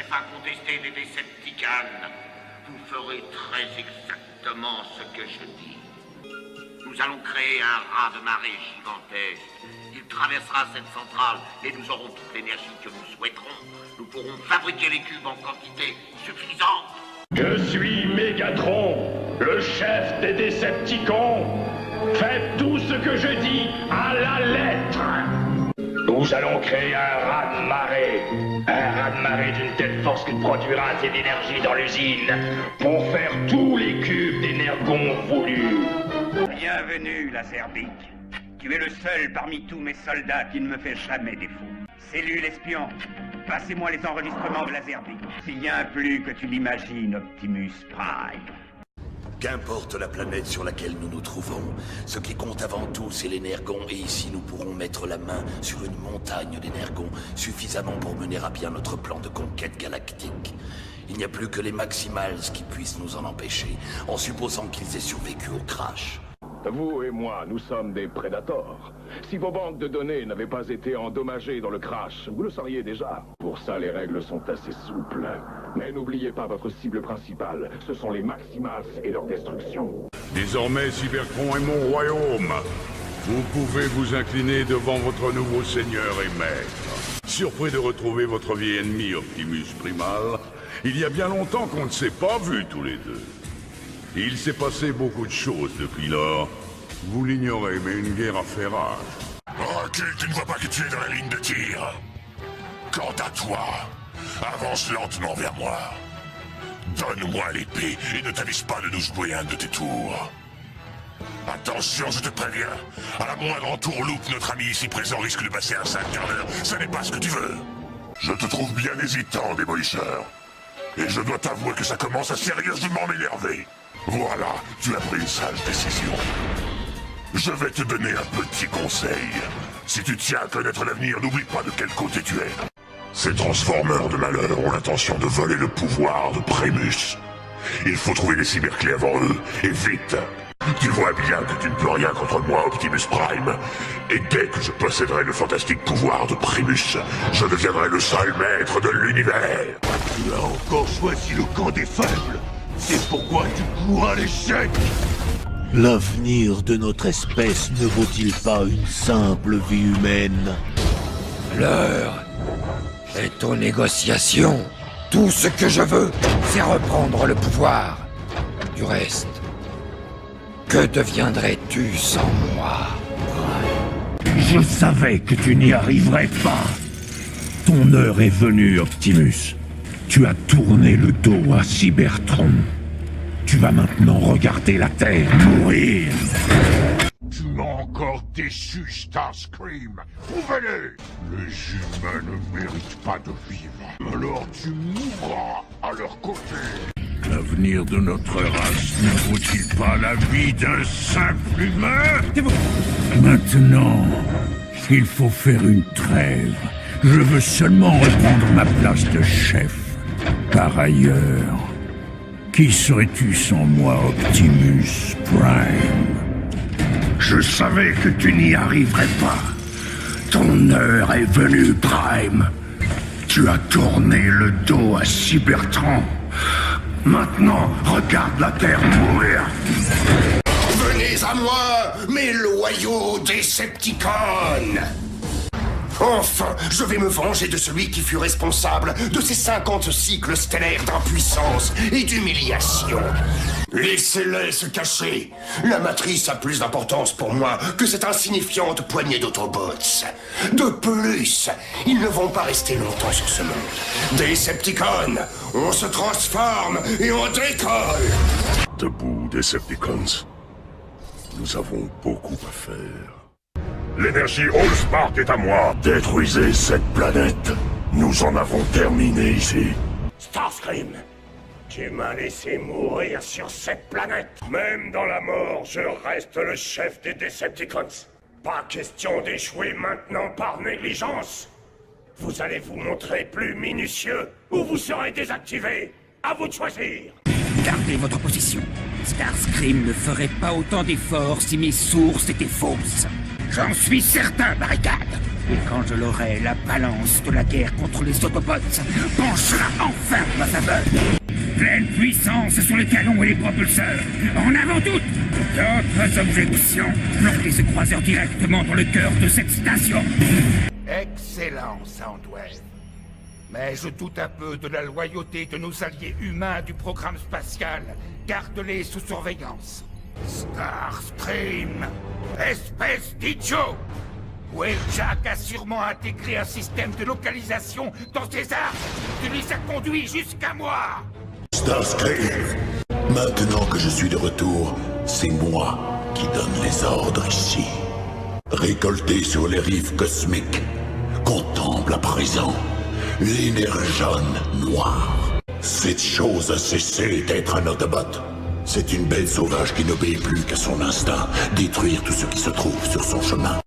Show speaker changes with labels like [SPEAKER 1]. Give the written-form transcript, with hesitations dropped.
[SPEAKER 1] chef incontesté des Decepticons, vous ferez très exactement ce que je dis. Nous allons créer un raz-de-marée gigantesque. Il traversera cette centrale et nous aurons toute l'énergie que nous souhaiterons. Nous pourrons fabriquer les cubes en quantité suffisante.
[SPEAKER 2] Je suis Mégatron, le chef des Décepticons. Faites tout ce que je dis à la lettre. Nous allons créer un raz-de-marée. Un raz-de-marée d'une telle force qu'il produira assez d'énergie dans l'usine pour faire tous les cubes d'énergon voulus.
[SPEAKER 3] Bienvenue, Laserbeak. Tu es le seul parmi tous mes soldats qui ne me fait jamais défaut. Cellule espion, passez-moi les enregistrements de Laserbeak. Bien plus que tu l'imagines, Optimus Prime.
[SPEAKER 4] Qu'importe la planète sur laquelle nous nous trouvons, ce qui compte avant tout, c'est l'énergon, et ici nous pourrons mettre la main sur une montagne d'énergon, suffisamment pour mener à bien notre plan de conquête galactique. Il n'y a plus que les Maximals qui puissent nous en empêcher, en supposant qu'ils aient survécu au crash.
[SPEAKER 2] Vous et moi, nous sommes des prédateurs. Si vos banques de données n'avaient pas été endommagées dans le crash, vous le sauriez déjà. Pour ça, les règles sont assez souples. Mais n'oubliez pas votre cible principale, ce sont les Maximals et leur destruction.
[SPEAKER 5] Désormais, Cybertron est mon royaume. Vous pouvez vous incliner devant votre nouveau seigneur et maître. Surpris de retrouver votre vieil ennemi Optimus Primal, il y a bien longtemps qu'on ne s'est pas vus tous les deux. Il s'est passé beaucoup de choses depuis lors. Vous l'ignorez, mais une guerre a fait rage.
[SPEAKER 6] Ok, tu ne vois pas que tu es dans la ligne de tir. Quant à toi, avance lentement vers moi. Donne-moi l'épée et ne t'avise pas de nous jouer un de tes tours. Attention, je te préviens. À la moindre entourloupe, notre ami ici présent risque de passer un sale quart d'heure. Ça n'est pas ce que tu veux. Je te trouve bien hésitant, démolisseur. Et je dois t'avouer que ça commence à sérieusement m'énerver. Voilà, tu as pris une sage décision. Je vais te donner un petit conseil. Si tu tiens à connaître l'avenir, n'oublie pas de quel côté tu es. Ces transformeurs de malheur ont l'intention de voler le pouvoir de Primus. Il faut trouver les cyberclés avant eux, et vite. Tu vois bien que tu ne peux rien contre moi, Optimus Prime. Et dès que je posséderai le fantastique pouvoir de Primus, je deviendrai le seul maître de l'univers.
[SPEAKER 7] Tu as encore choisi le camp des faibles. C'est pourquoi tu cours à l'échec.
[SPEAKER 8] L'avenir de notre espèce ne vaut-il pas une simple vie humaine?
[SPEAKER 9] L'heure est aux négociations. Tout ce que je veux, c'est reprendre le pouvoir. Du reste, que deviendrais-tu sans moi?
[SPEAKER 7] Je savais que tu n'y arriverais pas. Ton heure est venue, Optimus. Tu as tourné le dos à Cybertron. Tu vas maintenant regarder la Terre mourir.
[SPEAKER 6] Tu m'as encore déçu, Starscream. Prouvez-le. Les humains ne méritent pas de vivre. Alors tu mourras à leur côté.
[SPEAKER 7] L'avenir de notre race ne vaut-il pas la vie d'un simple humain? Maintenant, il faut faire une trêve. Je veux seulement reprendre ma place de chef. Par ailleurs, qui serais-tu sans moi, Optimus Prime? Je savais que tu n'y arriverais pas. Ton heure est venue, Prime. Tu as tourné le dos à Cybertron. Maintenant, regarde la Terre mourir.
[SPEAKER 6] Venez à moi, mes loyaux Decepticons. Enfin, je vais me venger de celui qui fut responsable de ces 50 cycles stellaires d'impuissance et d'humiliation. Laissez-les se cacher. La matrice a plus d'importance pour moi que cette insignifiante poignée d'Autobots. De plus, ils ne vont pas rester longtemps sur ce monde. Decepticons, on se transforme et on décolle.
[SPEAKER 2] Debout, Decepticons. Nous avons beaucoup à faire. L'énergie Allspark est à moi. Détruisez cette planète. Nous en avons terminé ici.
[SPEAKER 6] Starscream, tu m'as laissé mourir sur cette planète. Même dans la mort, je reste le chef des Decepticons. Pas question d'échouer maintenant par négligence. Vous allez vous montrer plus minutieux ou vous serez désactivé. À vous de choisir.
[SPEAKER 10] Gardez votre position. Starscream ne ferait pas autant d'efforts si mes sources étaient fausses. J'en suis certain, Barricade. Et quand je l'aurai, la balance de la guerre contre les Autobots penchera enfin en ma faveur. Pleine puissance sur les canons et les propulseurs. En avant toutes. D'autres objections. Planquez ce croiseur directement dans le cœur de cette station.
[SPEAKER 11] Excellent, Soundwave. Mais je doute un peu de la loyauté de nos alliés humains du programme spatial. Garde-les sous surveillance. Starscream, espèce d'idiot! Wheeljack a sûrement intégré un système de localisation dans ses armes. Tu les as conduits jusqu'à moi.
[SPEAKER 4] Starscream, maintenant que je suis de retour, c'est moi qui donne les ordres ici. Récolté sur les rives cosmiques, contemple à présent l'énergone noire. Cette chose a cessé d'être un Autobot. C'est une belle sauvage qui n'obéit plus qu'à son instinct, détruire tout ce qui se trouve sur son chemin.